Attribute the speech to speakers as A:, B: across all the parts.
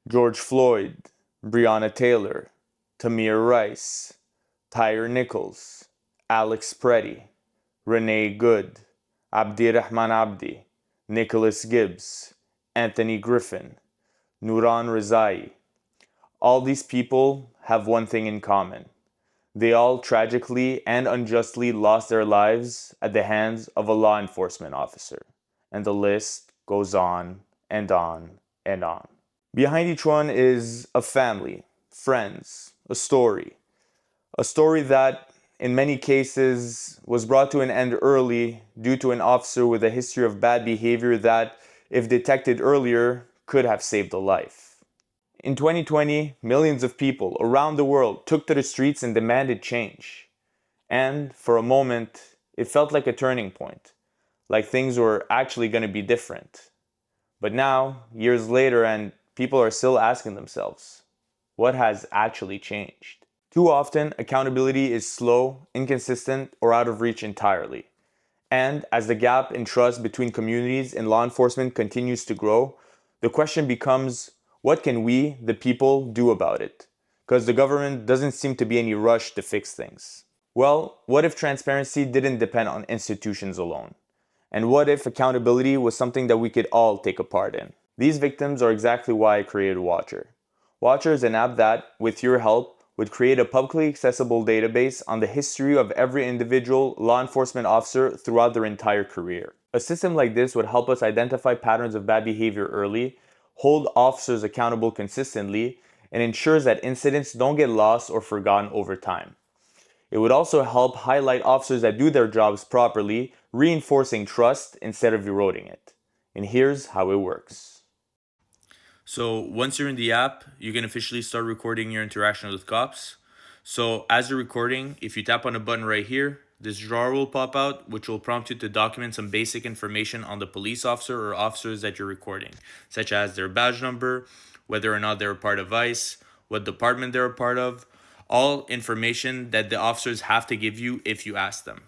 A: George Floyd, Breonna Taylor, Tamir Rice, Tyre Nichols, Alex Preddy, Renee Good, Abdirahman Abdi, Nicholas Gibbs, Anthony Griffin, Nuran Rizai. All these people have one thing in common. They all tragically and unjustly lost their lives at the hands of a law enforcement officer. And the list goes on and on and on. Behind each one is a family, friends, a story. A story that, in many cases, was brought to an end early due to an officer with a history of bad behavior that, if detected earlier, could have saved a life. In 2020, millions of people around the world took to the streets and demanded change. And, for a moment, it felt like a turning point, like things were actually going to be different. But now, years later, and people are still asking themselves, what has actually changed? Too often, accountability is slow, inconsistent, or out of reach entirely. And as the gap in trust between communities and law enforcement continues to grow, the question becomes, what can we, the people, do about it? Because the government doesn't seem to be any rush to fix things. Well, what if transparency didn't depend on institutions alone? And what if accountability was something that we could all take a part in? These victims are exactly why I created WatchR. WatchR is an app that, with your help, would create a publicly accessible database on the history of every individual law enforcement officer throughout their entire career. A system like this would help us identify patterns of bad behavior early, hold officers accountable consistently, and ensures that incidents don't get lost or forgotten over time. It would also help highlight officers that do their jobs properly, reinforcing trust instead of eroding it. And here's how it works. So once you're in the app, you can officially start recording your interaction with cops. So as you're recording, if you tap on a button right here, this drawer will pop out, which will prompt you to document some basic information on the police officer or officers that you're recording, such as their badge number, whether or not they're a part of ICE, what department they're a part of, all information that the officers have to give you if you ask them.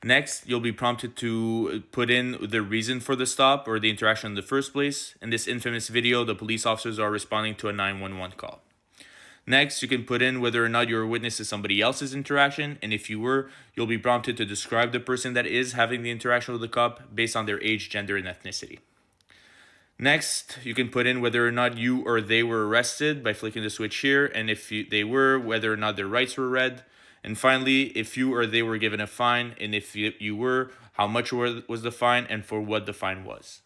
A: Next, you'll be prompted to put in the reason for the stop or the interaction in the first place. In this infamous video, the police officers are responding to a 911 call. Next, you can put in whether or not you're a witness to somebody else's interaction, and if you were, you'll be prompted to describe the person that is having the interaction with the cop based on their age, gender, and ethnicity. Next, you can put in whether or not you or they were arrested by flicking the switch here, and if they were, whether or not their rights were read. And finally, if you or they were given a fine, and if you were, how much was the fine and for what the fine was.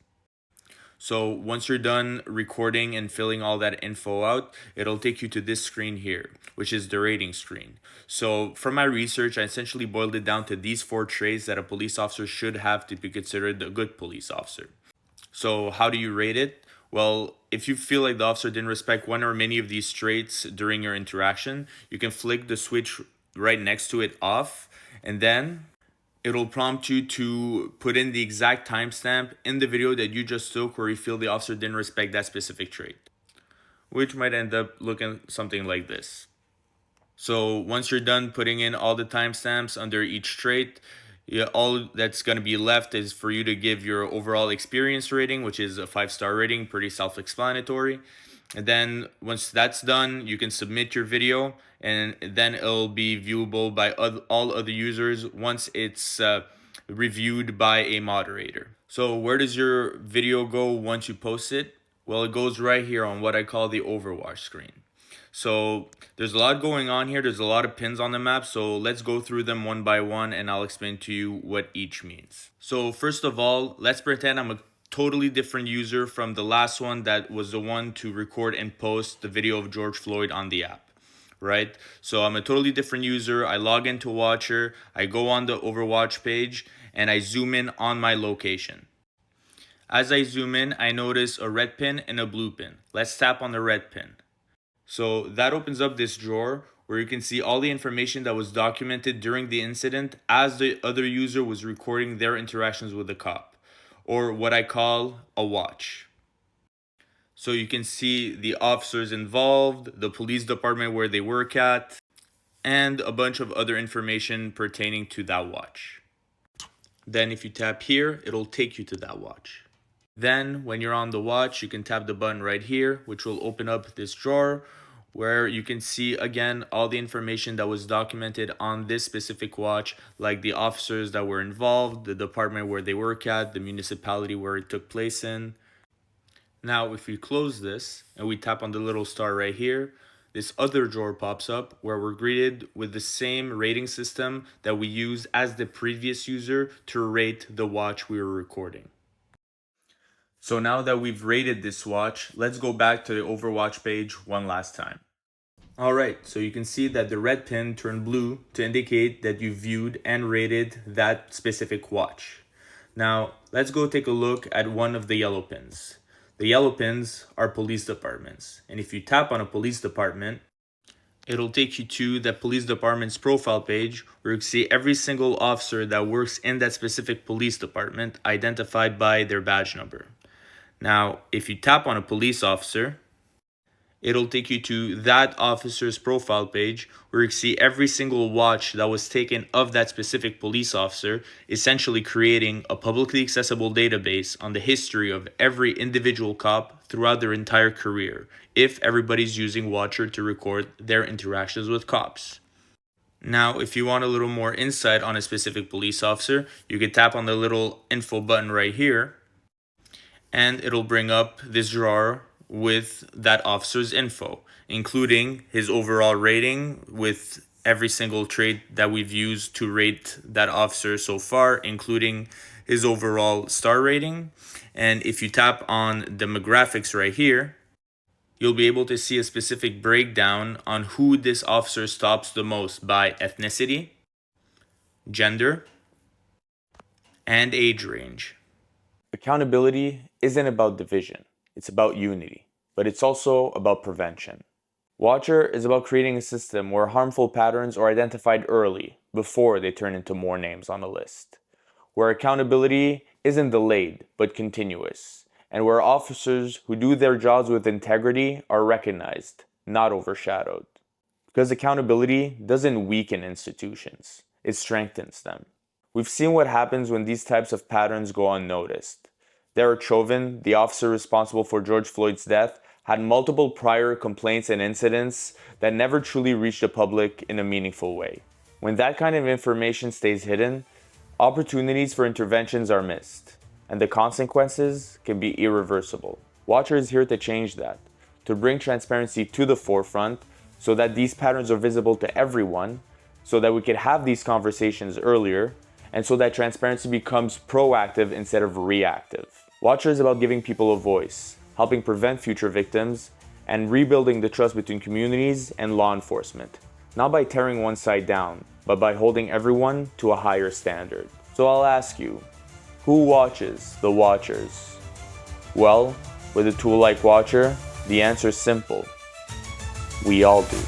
A: So once you're done recording and filling all that info out, it'll take you to this screen here, which is the rating screen. So from my research, I essentially boiled it down to these 4 traits that a police officer should have to be considered a good police officer. So how do you rate it? Well, if you feel like the officer didn't respect one or many of these traits during your interaction, you can flick the switch right next to it off, and then it'll prompt you to put in the exact timestamp in the video that you just took where you feel the officer didn't respect that specific trait, which might end up looking something like this. So once you're done putting in all the timestamps under each trait, all that's going to be left is for you to give your overall experience rating, which is a 5-star rating, pretty self-explanatory. And then once that's done, you can submit your video, and then it'll be viewable by all other users once it's reviewed by a moderator. So where does your video go once you post it? Well, it goes right here on what I call the overwatch screen. So there's a lot going on here. There's a lot of pins on the map. So let's go through them one by one and I'll explain to you what each means. So first of all, let's pretend I'm a totally different user from the last one that was the one to record and post the video of George Floyd on the app, right? So I'm a totally different user. I log into WatchR, I go on the Overwatch page, and I zoom in on my location. As I zoom in, I notice a red pin and a blue pin. Let's tap on the red pin. So that opens up this drawer where you can see all the information that was documented during the incident as the other user was recording their interactions with the cop, or what I call a watch. So you can see the officers involved, the police department where they work at, and a bunch of other information pertaining to that watch. Then if you tap here, it'll take you to that watch. Then when you're on the watch, you can tap the button right here, which will open up this drawer where you can see again all the information that was documented on this specific watch, like the officers that were involved, the department where they work at, the municipality where it took place in. Now, if we close this and we tap on the little star right here, this other drawer pops up where we're greeted with the same rating system that we used as the previous user to rate the watch we were recording. So now that we've rated this watch, let's go back to the Overwatch page one last time. Alright, so you can see that the red pin turned blue to indicate that you viewed and rated that specific watch. Now, let's go take a look at one of the yellow pins. The yellow pins are police departments, and if you tap on a police department, it'll take you to the police department's profile page where you can see every single officer that works in that specific police department identified by their badge number. Now, if you tap on a police officer, it'll take you to that officer's profile page where you can see every single watch that was taken of that specific police officer, essentially creating a publicly accessible database on the history of every individual cop throughout their entire career, if everybody's using WatchR to record their interactions with cops. Now, if you want a little more insight on a specific police officer, you can tap on the little info button right here, and it'll bring up this drawer with that officer's info, including his overall rating with every single trait that we've used to rate that officer so far, including his overall star rating. And if you tap on demographics right here, you'll be able to see a specific breakdown on who this officer stops the most by ethnicity, gender, and age range. Accountability isn't about division, it's about unity, but it's also about prevention. WatchR is about creating a system where harmful patterns are identified early, before they turn into more names on the list. Where accountability isn't delayed, but continuous, and where officers who do their jobs with integrity are recognized, not overshadowed. Because accountability doesn't weaken institutions, it strengthens them. We've seen what happens when these types of patterns go unnoticed. Derek Chauvin, the officer responsible for George Floyd's death, had multiple prior complaints and incidents that never truly reached the public in a meaningful way. When that kind of information stays hidden, opportunities for interventions are missed, and the consequences can be irreversible. WatchR is here to change that, to bring transparency to the forefront so that these patterns are visible to everyone, so that we can have these conversations earlier, and so that transparency becomes proactive instead of reactive. WatchR is about giving people a voice, helping prevent future victims, and rebuilding the trust between communities and law enforcement, not by tearing one side down, but by holding everyone to a higher standard. So I'll ask you, who watches the Watchers? Well, with a tool like WatchR, the answer is simple. We all do.